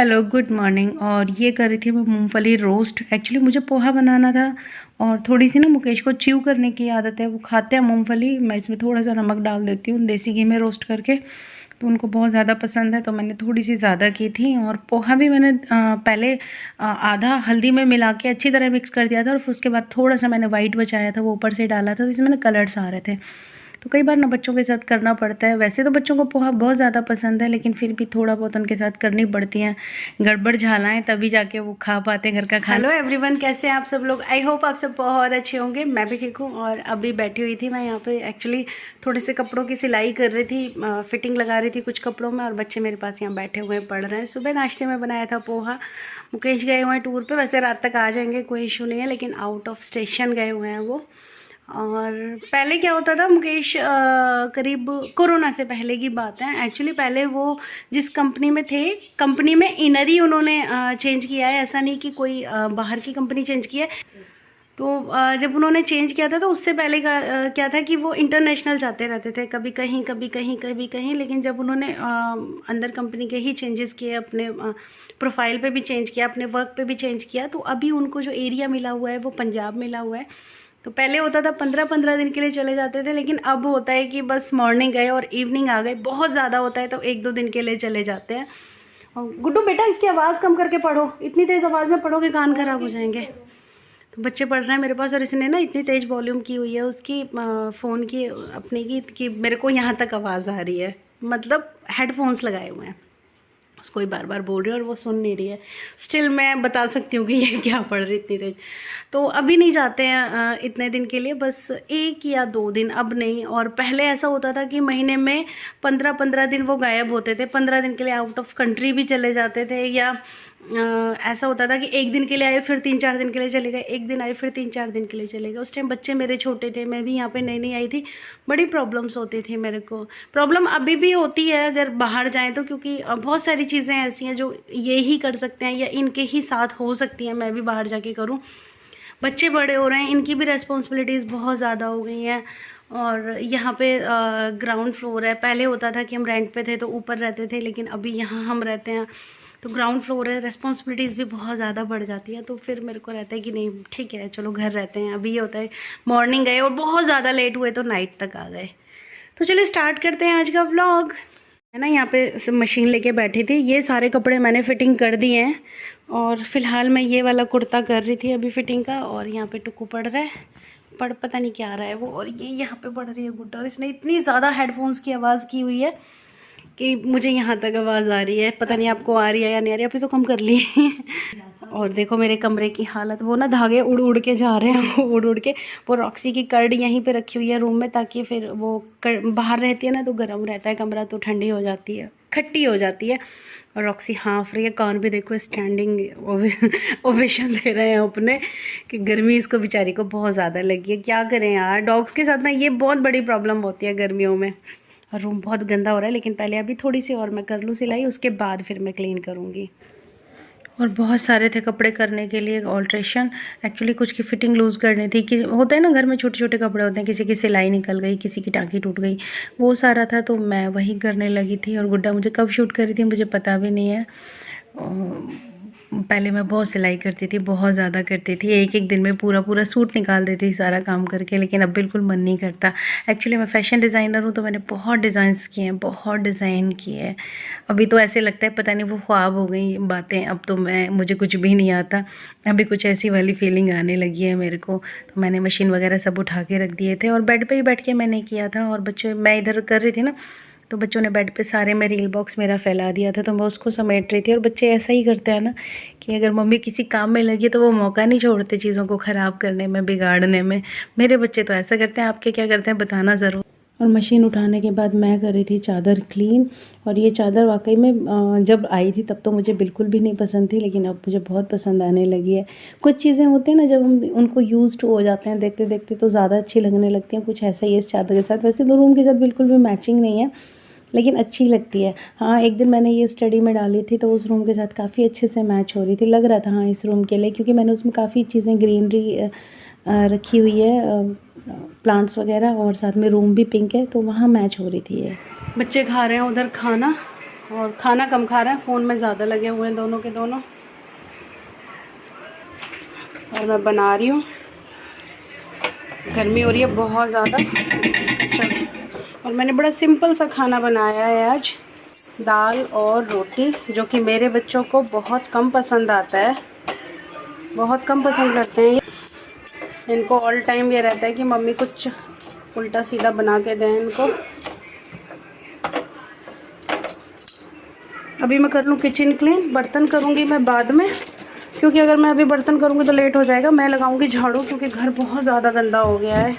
Hello good morning. और ये कर रही थी मैं मूंगफली रोस्ट। एक्चुअली मुझे पोहा बनाना था और थोड़ी सी ना मुकेश को च्यू करने की आदत है, वो खाते हैं मूंगफली। मैं इसमें थोड़ा सा नमक डाल देती हूँ देसी घी में रोस्ट करके, तो उनको बहुत ज़्यादा पसंद है, तो मैंने थोड़ी सी ज़्यादा की थी। और पोहा भी मैंने पहले आधा हल्दी में मिला के अच्छी तरह मिक्स कर दिया था, और फिर उसके बाद थोड़ा सा मैंने वाइट बचाया था, वो ऊपर से डाला था, तो इसमें ना कलर्स आ रहे थे। तो कई बार ना बच्चों के साथ करना पड़ता है। वैसे तो बच्चों को पोहा बहुत ज़्यादा पसंद है, लेकिन फिर भी थोड़ा बहुत उनके साथ करनी पड़ती हैं गड़बड़ झालाएँ, तभी जाके वो खा पाते हैं घर का खाना। हेलो एवरीवन, कैसे हैं आप सब लोग? आई होप आप सब बहुत अच्छे होंगे। मैं भी ठीक हूँ। और अभी बैठी हुई थी मैं यहाँ पे, एक्चुअली थोड़े से कपड़ों की सिलाई कर रही थी, फिटिंग लगा रही थी कुछ कपड़ों में, और बच्चे मेरे पास यहाँ बैठे हुए पढ़ रहे हैं। सुबह नाश्ते में बनाया था पोहा। मुकेश गए हुए हैं टूर पे, वैसे रात तक आ जाएंगे, कोई इशू नहीं है, लेकिन आउट ऑफ स्टेशन गए हुए हैं वो। और पहले क्या होता था, मुकेश करीब कोरोना से पहले की बात है एक्चुअली। पहले वो जिस कंपनी में थे, कंपनी में इनर ही उन्होंने चेंज किया है, ऐसा नहीं कि कोई बाहर की कंपनी चेंज की है। तो जब उन्होंने चेंज किया था, तो उससे पहले का क्या था कि वो इंटरनेशनल जाते रहते थे, कभी कहीं कभी कहीं कभी कहीं। लेकिन जब उन्होंने अंदर कंपनी के ही चेंजेस किए, अपने प्रोफाइल पे भी चेंज किया, अपने वर्क पे भी चेंज किया, तो अभी उनको जो एरिया मिला हुआ है वो पंजाब मिला हुआ है। तो पहले होता था 15-15 दिन के लिए चले जाते थे, लेकिन अब होता है कि बस मॉर्निंग गए और इवनिंग आ गए। बहुत ज़्यादा होता है तो 1-2 दिन के लिए चले जाते हैं। और गुड्डू बेटा, इसकी आवाज़ कम करके पढ़ो, इतनी तेज़ आवाज़ में पढ़ोगे कान खराब हो जाएंगे। तो बच्चे पढ़ रहे हैं मेरे पास, और इसने ना इतनी तेज़ वॉल्यूम की हुई है उसकी फ़ोन की, अपने की, कि मेरे को यहाँ तक आवाज़ आ रही है। मतलब हेडफोन्स लगाए हुए हैं, उसको ही बार बार बोल रही है और वो सुन नहीं रही है। स्टिल मैं बता सकती हूँ कि ये क्या पढ़ रही इतनी तेज। तो अभी नहीं जाते हैं इतने दिन के लिए, बस 1 या 2 दिन, अब नहीं। और पहले ऐसा होता था कि महीने में 15-15 दिन वो गायब होते थे, 15 दिन के लिए आउट ऑफ कंट्री भी चले जाते थे। या ऐसा होता था कि 1 दिन के लिए आए, फिर 3-4 दिन के लिए चले गए, 1 दिन आए, फिर 3-4 दिन के लिए चले गए। उस टाइम बच्चे मेरे छोटे थे, मैं भी यहाँ पे नई नई आई थी, बड़ी प्रॉब्लम्स होती थी मेरे को। प्रॉब्लम अभी भी होती है अगर बाहर जाएं तो, क्योंकि बहुत सारी चीज़ें ऐसी हैं जो ये ही कर सकते हैं या इनके ही साथ हो सकती हैं, मैं भी बाहर जाके करूँ। बच्चे बड़े हो रहे हैं, इनकी भी रिस्पॉन्सिबिलिटीज़ बहुत ज़्यादा हो गई हैं। और यहाँ पे ग्राउंड फ्लोर है। पहले होता था कि हम रेंट पे थे तो ऊपर रहते थे, लेकिन अभी यहाँ हम रहते हैं तो ग्राउंड फ्लोर है, रिस्पॉन्सिबिलिटीज़ भी बहुत ज़्यादा बढ़ जाती है। तो फिर मेरे को रहता है कि नहीं ठीक है, चलो घर रहते हैं। अभी ये होता है मॉर्निंग गए और बहुत ज़्यादा लेट हुए तो नाइट तक आ गए। तो चलिए स्टार्ट करते हैं आज का व्लॉग। है ना, यहाँ पे मशीन लेके बैठी थी, ये सारे कपड़े मैंने फ़िटिंग कर दिए हैं। और फ़िलहाल मैं ये वाला कुर्ता कर रही थी अभी फ़िटिंग का। और यहाँ पे टुकू पढ़ रहा है, पता नहीं क्या आ रहा है वो। और ये यहाँ पे पढ़ रही है गुड्डा, और इसने इतनी ज़्यादा हेडफोन्स की आवाज़ की हुई है कि मुझे यहाँ तक आवाज़ आ रही है। पता नहीं आपको आ रही है या नहीं आ रही है, अभी तो कम कर ली। और देखो मेरे कमरे की हालत, वो ना धागे उड़ उड़ के जा रहे हैं, उड़ उड़ के। वो रॉक्सी की कर्ड यहीं पे रखी हुई है रूम में, ताकि फिर वो बाहर रहती है ना तो गर्म रहता है कमरा, तो ठंडी हो जाती है, खट्टी हो जाती है। और रॉक्सी हाँफ रही है, कान भी देखो स्टैंडिंग ओवेशन दे रहे हैं अपने, कि गर्मी इसको बेचारी को बहुत ज़्यादा लगी है। क्या करें यार, डॉग्स के साथ ना ये बहुत बड़ी प्रॉब्लम होती है गर्मियों में। और रूम बहुत गंदा हो रहा है, लेकिन पहले अभी थोड़ी सी और मैं कर लूँ सिलाई, उसके बाद फिर मैं क्लीन करूँगी। और बहुत सारे थे कपड़े करने के लिए ऑल्ट्रेशन। एक्चुअली कुछ की फ़िटिंग लूज़ करनी थी, कि होता है ना घर में छोटे छोटे कपड़े होते हैं, किसी की सिलाई निकल गई, किसी की टाँकी टूट गई, वो सारा था, तो मैं वही करने लगी थी। और गुड्डा मुझे कब शूट करी थी मुझे पता भी नहीं है। पहले मैं बहुत सिलाई करती थी, बहुत ज़्यादा करती थी, एक एक दिन में पूरा पूरा सूट निकाल देती थी सारा काम करके, लेकिन अब बिल्कुल मन नहीं करता। एक्चुअली मैं फ़ैशन डिज़ाइनर हूँ, तो मैंने बहुत डिज़ाइंस किए हैं, बहुत डिज़ाइन किए हैं। अभी तो ऐसे लगता है पता नहीं वो ख्वाब हो गई बातें, अब तो मुझे कुछ भी नहीं आता। अभी कुछ ऐसी वाली फीलिंग आने लगी है मेरे को। तो मैंने मशीन वगैरह सब उठा के रख दिए थे, और बेड पर ही बैठ के मैंने किया था। और बच्चे, मैं इधर कर रही थी ना, तो बच्चों ने बेड पे सारे में रील बॉक्स मेरा फैला दिया था, तो मैं उसको समेट रही थी। और बच्चे ऐसा ही करते हैं ना, कि अगर मम्मी किसी काम में लगी तो वो मौका नहीं छोड़ते चीज़ों को ख़राब करने में, बिगाड़ने में। मेरे बच्चे तो ऐसा करते हैं, आपके क्या करते हैं बताना ज़रूर। और मशीन उठाने के बाद मैं कर रही थी चादर क्लीन। और ये चादर वाकई में जब आई थी तब तो मुझे बिल्कुल भी नहीं पसंद थी, लेकिन अब मुझे बहुत पसंद आने लगी है। कुछ चीज़ें होती हैं ना, जब हम उनको यूज्ड हो जाते हैं देखते देखते, तो ज़्यादा अच्छी लगने लगती हैं। कुछ ऐसा ही है इस चादर के साथ। वैसे 2 रूम के साथ बिल्कुल भी मैचिंग नहीं है, लेकिन अच्छी लगती है। हाँ, एक दिन मैंने ये स्टडी में डाली थी, तो उस रूम के साथ काफ़ी अच्छे से मैच हो रही थी, लग रहा था हाँ इस रूम के लिए, क्योंकि मैंने उसमें काफ़ी चीज़ें ग्रीनरी रखी हुई है, प्लांट्स वगैरह, और साथ में रूम भी पिंक है, तो वहाँ मैच हो रही थी ये। बच्चे खा रहे हैं उधर खाना, और खाना कम खा रहे हैं, फ़ोन में ज़्यादा लगे हुए हैं दोनों के दोनों। और मैं बना रही हूँ, गर्मी हो रही है बहुत ज़्यादा। चलो, और मैंने बड़ा सिंपल सा खाना बनाया है आज, दाल और रोटी, जो कि मेरे बच्चों को बहुत कम पसंद आता है, बहुत कम पसंद करते हैं। इनको ऑल टाइम ये रहता है कि मम्मी कुछ उल्टा सीधा बना के दें इनको। अभी मैं कर लूँ किचन क्लीन, बर्तन करूँगी मैं बाद में, क्योंकि अगर मैं अभी बर्तन करूँगी तो लेट हो जाएगा। मैं लगाऊँगी झाड़ू, क्योंकि घर बहुत ज़्यादा गंदा हो गया है।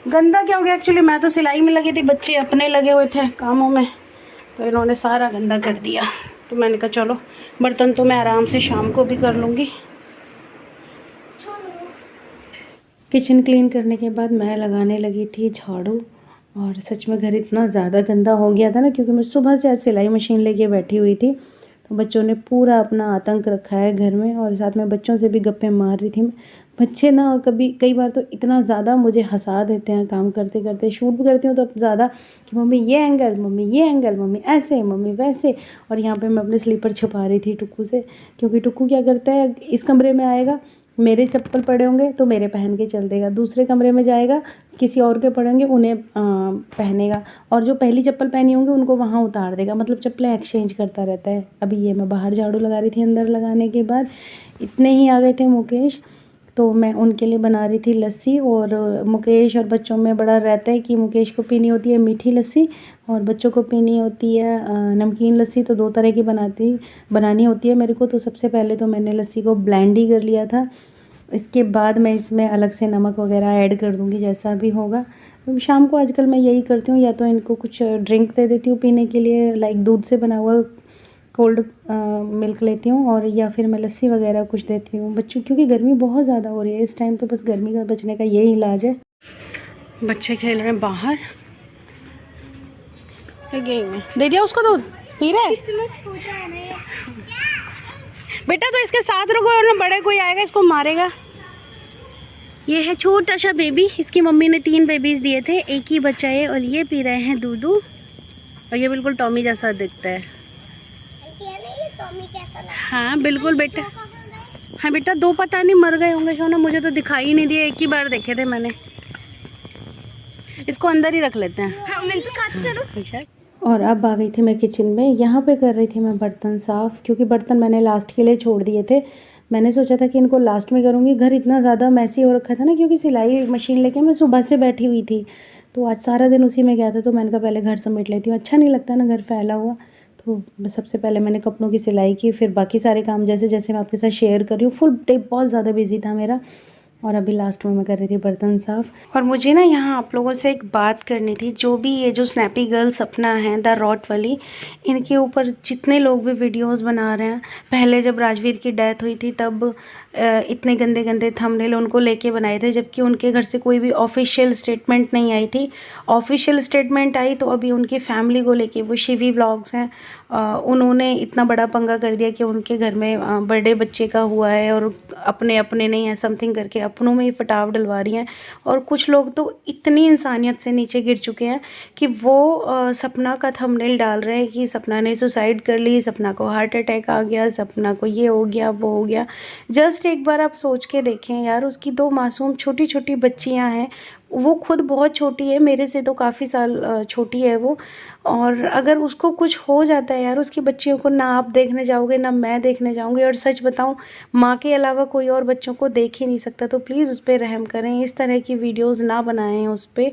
गंदा क्या हो गया, एक्चुअली मैं तो सिलाई में लगी थी, बच्चे अपने लगे हुए थे कामों में, तो इन्होंने सारा गंदा कर दिया। तो मैंने कहा चलो बर्तन तो मैं आराम से शाम को भी कर लूँगी। किचन क्लीन करने के बाद मैं लगाने लगी थी झाड़ू, और सच में घर इतना ज़्यादा गंदा हो गया था ना, क्योंकि मैं सुबह से आज सिलाई मशीन लेके बैठी हुई थी, तो बच्चों ने पूरा अपना आतंक रखा है घर में, और साथ में बच्चों से भी गप्पे मार रही थी। बच्चे ना कई बार तो इतना ज़्यादा मुझे हंसा देते हैं काम करते करते। शूट भी करती हूँ तो ज़्यादा कि मम्मी ये एंगल, मम्मी ये एंगल, मम्मी ऐसे, मम्मी वैसे। और यहाँ पे मैं अपने स्लीपर छुपा रही थी टुक्कू से, क्योंकि टुक्कू क्या करता है, इस कमरे में आएगा, मेरे चप्पल पड़े होंगे तो मेरे पहन के चल देगा, दूसरे कमरे में जाएगा किसी और के पड़ेंगे उन्हें पहनेगा, और जो पहली चप्पल पहनी होंगी उनको वहाँ उतार देगा, मतलब चप्पलें एक्सचेंज करता रहता है। अभी ये मैं बाहर झाड़ू लगा रही थी, अंदर लगाने के बाद इतने ही आ गए थे मुकेश, तो मैं उनके लिए बना रही थी लस्सी। और मुकेश और बच्चों में बड़ा रहता है कि मुकेश को पीनी होती है मीठी लस्सी और बच्चों को पीनी होती है नमकीन लस्सी, तो दो तरह की बनानी होती है मेरे को। तो सबसे पहले तो मैंने लस्सी को ब्लेंड ही कर लिया था, इसके बाद मैं इसमें अलग से नमक वगैरह ऐड कर दूँगी जैसा भी होगा। तो शाम को आजकल मैं यही करती हूँ, या तो इनको कुछ ड्रिंक दे देती हूँ पीने के लिए, लाइक दूध से बना हुआ कोल्ड मिल्क लेती हूँ, और या फिर मैं लस्सी वगैरह कुछ देती हूँ बच्चों, क्योंकि गर्मी बहुत ज़्यादा हो रही है इस टाइम, तो बस गर्मी का बचने का यही इलाज है। बच्चे खेल रहे हैं बाहर, दे दिया उसको दूध, पी रहा है बेटा, तो इसके साथ रुको, और बड़े कोई आएगा इसको मारेगा। ये है छोटा सा बेबी, इसकी मम्मी ने 3 बेबीज दिए थे, एक ही बच्चा है, और ये पी रहे हैं दूध, और ये बिल्कुल टॉमी जैसा दिखता है। हाँ बिल्कुल बेटा, हाँ बेटा, 2 पता नहीं मर गए होंगे सोना, मुझे तो दिखाई ही नहीं दिए, एक ही बार देखे थे मैंने। इसको अंदर ही रख लेते हैं। हाँ, और अब आ गई थी मैं किचन में, यहाँ पे कर रही थी मैं बर्तन साफ़, क्योंकि बर्तन मैंने लास्ट के लिए छोड़ दिए थे। मैंने सोचा था कि इनको लास्ट में करूँगी, घर इतना ज़्यादा मैसी हो रखा था ना, क्योंकि सिलाई मशीन लेके मैं सुबह से बैठी हुई थी, तो आज सारा दिन उसी में गया था, तो मैंने कहा पहले घर समेट लेती हूँ, अच्छा नहीं लगता ना घर फैला हुआ। तो सबसे पहले मैंने कपड़ों की सिलाई की, फिर बाकी सारे काम जैसे जैसे मैं आपके साथ शेयर कर रही हूँ। फुल डे बहुत ज़्यादा बिजी था मेरा, और अभी लास्ट में मैं कर रही थी बर्तन साफ़। और मुझे ना यहाँ आप लोगों से एक बात करनी थी, जो भी ये जो स्नैपी गर्ल सपना है द रॉट वाली, इनके ऊपर जितने लोग भी वीडियोस बना रहे हैं, पहले जब राजवीर की डेथ हुई थी तब इतने गंदे गंदे थंबनेल उनको लेके बनाए थे, जबकि उनके घर से कोई भी ऑफिशियल स्टेटमेंट नहीं आई थी। ऑफिशियल स्टेटमेंट आई तो अभी उनकी फैमिली को लेके, वो शिवी व्लॉग्स हैं, उन्होंने इतना बड़ा पंगा कर दिया कि उनके घर में बर्थडे बच्चे का हुआ है, और अपने अपने नहीं है समथिंग करके अपनों में ही फटाव डलवा रही हैं। और कुछ लोग तो इतनी इंसानियत से नीचे गिर चुके हैं कि वो सपना का थंबनेल डाल रहे हैं कि सपना ने सुसाइड कर ली, सपना को हार्ट अटैक आ गया, सपना को ये हो गया वो हो गया। जस्ट एक बार आप सोच के देखें यार, उसकी 2 मासूम छोटी छोटी बच्चियां हैं, वो खुद बहुत छोटी है, मेरे से तो काफ़ी साल छोटी है वो, और अगर उसको कुछ हो जाता है यार, उसकी बच्चियों को ना आप देखने जाओगे ना मैं देखने जाऊंगी, और सच बताऊं माँ के अलावा कोई और बच्चों को देख ही नहीं सकता। तो प्लीज़ उस पर रहम करें, इस तरह की वीडियोस ना बनाएं उस पर,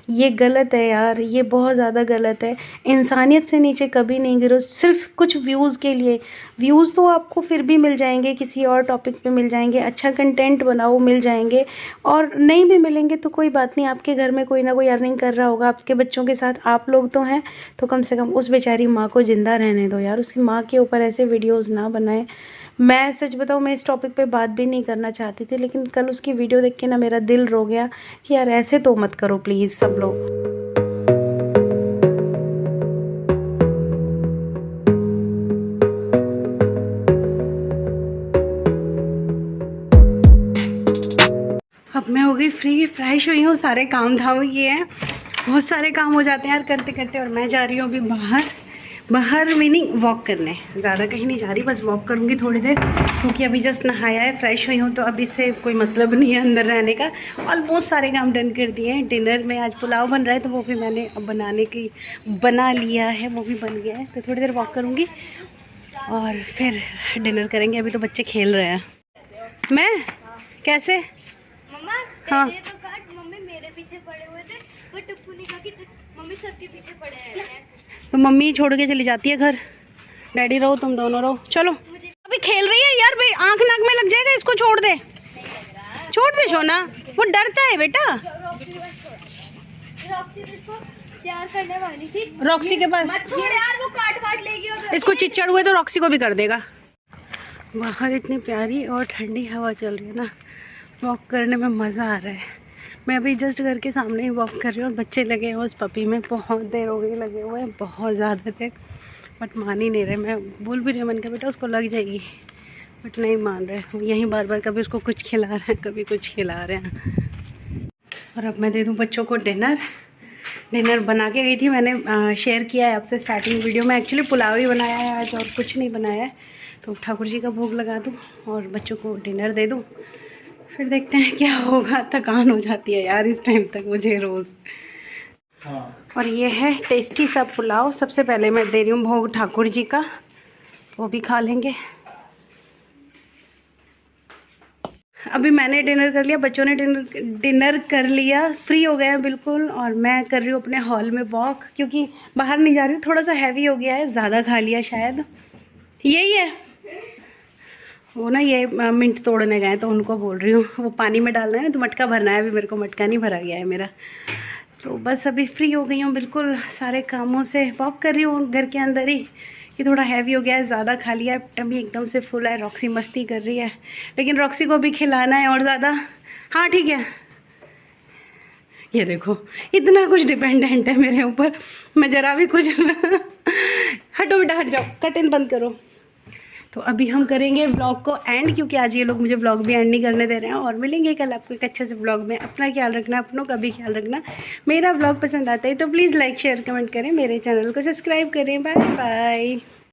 ये गलत है यार, ये बहुत ज़्यादा गलत है। इंसानियत से नीचे कभी नहीं गिरो सिर्फ कुछ व्यूज़ के लिए। व्यूज़ तो आपको फिर भी मिल जाएंगे, किसी और टॉपिक पे मिल जाएंगे, अच्छा कंटेंट बनाओ मिल जाएंगे, और नहीं भी मिलेंगे तो कोई बात नहीं, आपके घर में कोई ना कोई अर्निंग कर रहा होगा, आपके बच्चों के साथ आप लोग तो हैं, तो कम से कम उस बेचारी माँ को ज़िंदा रहने दो यार, उसकी माँ के ऊपर ऐसे वीडियोज़ ना बनाएं। मैं सच बताऊँ, मैं इस टॉपिक पे बात भी नहीं करना चाहती थी, लेकिन कल उसकी वीडियो देख के ना मेरा दिल रो गया कि यार ऐसे तो मत करो प्लीज़ सब लोग। अब मैं हो गई फ्री, फ्रेश हुई हूँ, सारे काम धाम किए हैं, बहुत सारे काम हो जाते हैं यार करते करते, और मैं जा रही हूँ अभी बाहर। बाहर मीनिंग वॉक करने, ज़्यादा कहीं नहीं जा रही, बस वॉक करूँगी थोड़ी देर, क्योंकि अभी जस्ट नहाया है, फ्रेश हुई हूँ, तो अभी से कोई मतलब नहीं है अंदर रहने का। ऑलमोस्ट सारे काम डन कर दिए हैं। डिनर में आज पुलाव बन रहा है, तो वो भी मैंने अब बना लिया है, वो भी बन गया है। तो थोड़ी देर वॉक करूँगी और फिर डिनर करेंगे। अभी तो बच्चे खेल रहे हैं। मैं कैसे मम्मा हाँ तो काट, मम्मी मेरे पीछे पड़े हुए थे, पर टप्पू ने कहा कि मम्मी सबके पीछे पड़े हैं। तो मम्मी छोड़ के चली जाती है घर, डैडी रहो, तुम दोनों रहो। चलो अभी खेल रही है यार, भाई आंख नाक में लग जाएगा, इसको छोड़ दे सोना, वो डरता है बेटा। रॉक्सी तो इसको प्यार करने वाली थी, रॉक्सी के पास छोड़ यार, वो काट लेगी और इसको चिच्चड़ हुए तो रॉक्सी को भी कर देगा। बाहर इतनी प्यारी और ठंडी हवा चल रही है ना, वॉक करने में मज़ा आ रहा है। मैं अभी जस्ट घर के सामने ही वॉक कर रही हूँ और बच्चे लगे हैं उस पपी में, बहुत देर हो गई लगे हुए हैं, बहुत ज़्यादा थे, बट मान ही नहीं रहे। मैं बोल भी रही हूँ, मैंने कहा बेटा उसको लग जाएगी, बट नहीं मान रहे। यहीं बार बार कभी उसको कुछ खिला रहे हैं, कभी कुछ खिला रहे हैं। और अब मैं दे दूँ बच्चों को डिनर बना के गई थी, मैंने शेयर किया है आपसे स्टार्टिंग वीडियो में। एक्चुअली पुलाव ही बनाया है आज और कुछ नहीं बनाया है, तो ठाकुर जी का भोग लगा दूँ और बच्चों को डिनर दे दूँ, फिर देखते हैं क्या होगा। थकान हो जाती है यार इस टाइम तक मुझे रोज़। और ये है टेस्टी सा पुलाव। सबसे पहले मैं दे रही हूँ भोग ठाकुर जी का, वो भी खा लेंगे। अभी मैंने डिनर कर लिया, बच्चों ने डिनर कर लिया, फ्री हो गए हैं बिल्कुल, और मैं कर रही हूँ अपने हॉल में वॉक, क्योंकि बाहर नहीं जा रही हूँ, थोड़ा सा हैवी हो गया है, ज़्यादा खा लिया शायद। यही है वो ना, ये मिंट तोड़ने गए तो उनको बोल रही हूँ, वो पानी में डालना है ना, तो मटका भरना है। अभी मेरे को मटका नहीं भरा गया है मेरा, तो बस अभी फ्री हो गई हूँ बिल्कुल सारे कामों से। वॉक कर रही हूँ घर के अंदर ही, कि थोड़ा हैवी हो गया है, ज़्यादा खा लिया है, टमी एकदम से फुल है। रॉक्सी मस्ती कर रही है, लेकिन रॉक्सी को भी खिलाना है और ज़्यादा। हाँ ठीक है, ये देखो इतना कुछ डिपेंडेंट है मेरे ऊपर, मैं ज़रा भी कुछ हटो बेटा हट जाओ, कर्टन बंद करो। तो अभी हम करेंगे व्लॉग को एंड, क्योंकि आज ये लोग मुझे व्लॉग भी एंड नहीं करने दे रहे हैं। और मिलेंगे कल आपको एक अच्छे से व्लॉग में। अपना ख्याल रखना, अपनों का भी ख्याल रखना। मेरा व्लॉग पसंद आता है तो प्लीज़ लाइक शेयर कमेंट करें, मेरे चैनल को सब्सक्राइब करें। Bye bye.